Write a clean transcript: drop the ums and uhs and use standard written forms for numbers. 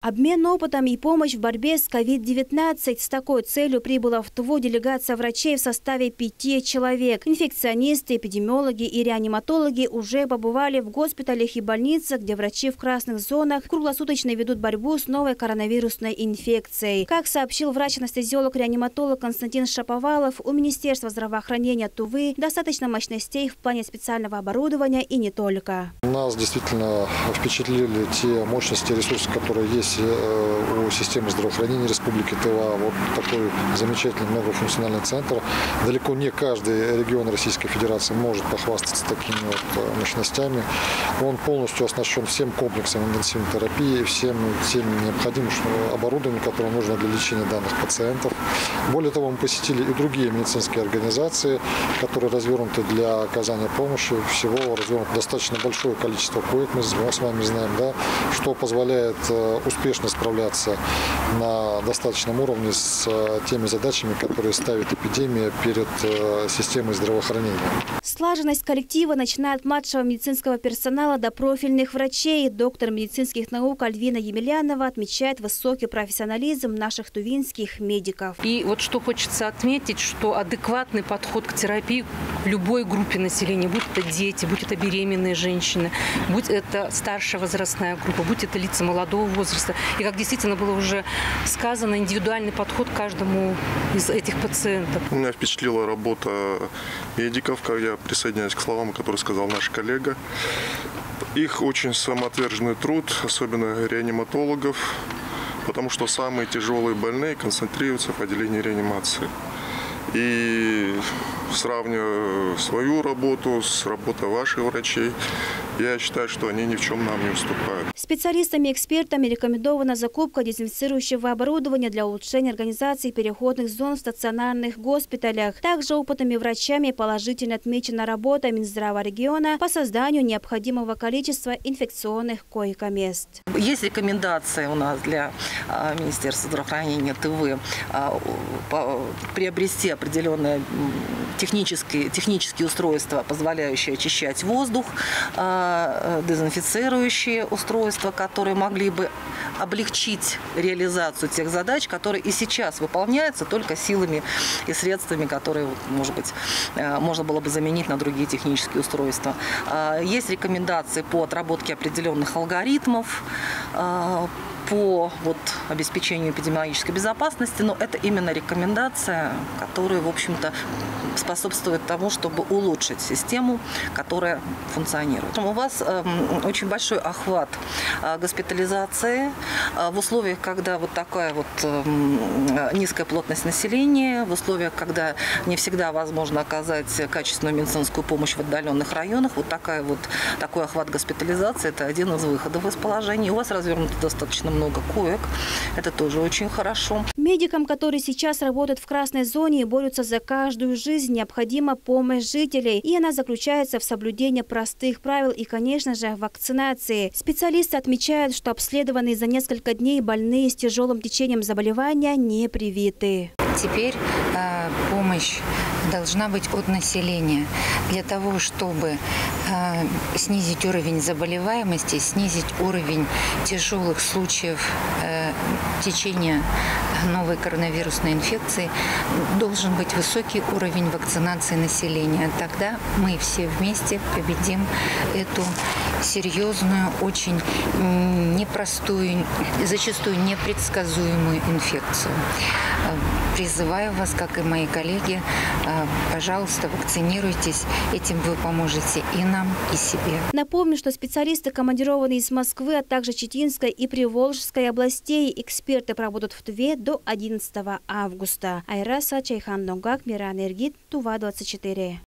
Обмен опытом и помощь в борьбе с COVID-19. С такой целью прибыла в Туву делегация врачей в составе 5 человек. Инфекционисты, эпидемиологи и реаниматологи уже побывали в госпиталях и больницах, где врачи в красных зонах круглосуточно ведут борьбу с новой коронавирусной инфекцией. Как сообщил врач-анестезиолог-реаниматолог Константин Шаповалов, у Министерства здравоохранения Тувы достаточно мощностей в плане специального оборудования и не только. Нас действительно впечатлили те мощности и ресурсы, которые есть у системы здравоохранения Республики Тыва. Вот такой замечательный многофункциональный центр. Далеко не каждый регион Российской Федерации может похвастаться такими вот мощностями. Он полностью оснащен всем комплексом интенсивной терапии, всем тем необходимым оборудованием, которое нужно для лечения данных пациентов. Более того, мы посетили и другие медицинские организации, которые развернуты для оказания помощи. Всего развернуто достаточно большое количество коек, мы с вами знаем, да, что позволяет успешно справляться на достаточном уровне с теми задачами, которые ставит эпидемия перед системой здравоохранения. Слаженность коллектива, начиная от младшего медицинского персонала до профильных врачей. Доктор медицинских наук Альвина Емельянова отмечает высокий профессионализм наших тувинских медиков. И вот что хочется отметить, что адекватный подход к терапии в любой группе населения, будь это дети, будь это беременные женщины, будь это старшая возрастная группа, будь это лица молодого возраста. И как действительно было уже сказано, индивидуальный подход к каждому из этих пациентов. Меня впечатлила работа медиков, как я присоединяюсь к словам, которые сказал наш коллега. Их очень самоотверженный труд, особенно реаниматологов, потому что самые тяжелые больные концентрируются в отделении реанимации. И сравнивая свою работу с работой ваших врачей, я считаю, что они ни в чем нам не уступают. Специалистами и экспертами рекомендована закупка дезинфицирующего оборудования для улучшения организации переходных зон в стационарных госпиталях. Также опытными врачами положительно отмечена работа Минздрава региона по созданию необходимого количества инфекционных койко-мест. Есть рекомендации у нас для Министерства здравоохранения Тывы приобрести определенные технические устройства, позволяющие очищать воздух, дезинфицирующие устройства, которые могли бы облегчить реализацию тех задач, которые и сейчас выполняются только силами и средствами, которые, может быть, можно было бы заменить на другие технические устройства. Есть рекомендации по отработке определенных алгоритмов, по обеспечению эпидемиологической безопасности, но это именно рекомендация, которая, в общем-то, способствует тому, чтобы улучшить систему, которая функционирует. У вас очень большой охват госпитализации в условиях, когда вот такая низкая плотность населения, в условиях, когда не всегда возможно оказать качественную медицинскую помощь в отдаленных районах, такой охват госпитализации – это один из выходов из положения. У вас развернуто достаточно много коек. Это тоже очень хорошо. Медикам, которые сейчас работают в красной зоне и борются за каждую жизнь, необходима помощь жителей. И она заключается в соблюдении простых правил и, конечно же, вакцинации. Специалисты отмечают, что обследованные за несколько дней больные с тяжелым течением заболевания не привиты. Теперь помощь должна быть от населения для того, чтобы снизить уровень заболеваемости, снизить уровень тяжелых случаев течения новой коронавирусной инфекции. Должен быть высокий уровень вакцинации населения. Тогда мы все вместе победим эту серьезную, очень непростую, зачастую непредсказуемую инфекцию. Призываю вас, как и мои коллеги, пожалуйста, вакцинируйтесь. Этим вы поможете и нам, и себе. Напомню, что специалисты, командированные из Москвы, а также Читинской и Приволжской областей, эксперты поработают в Туве до 11 августа. Айраса Чайхан Донгак, Мира Энергит, Тува 24.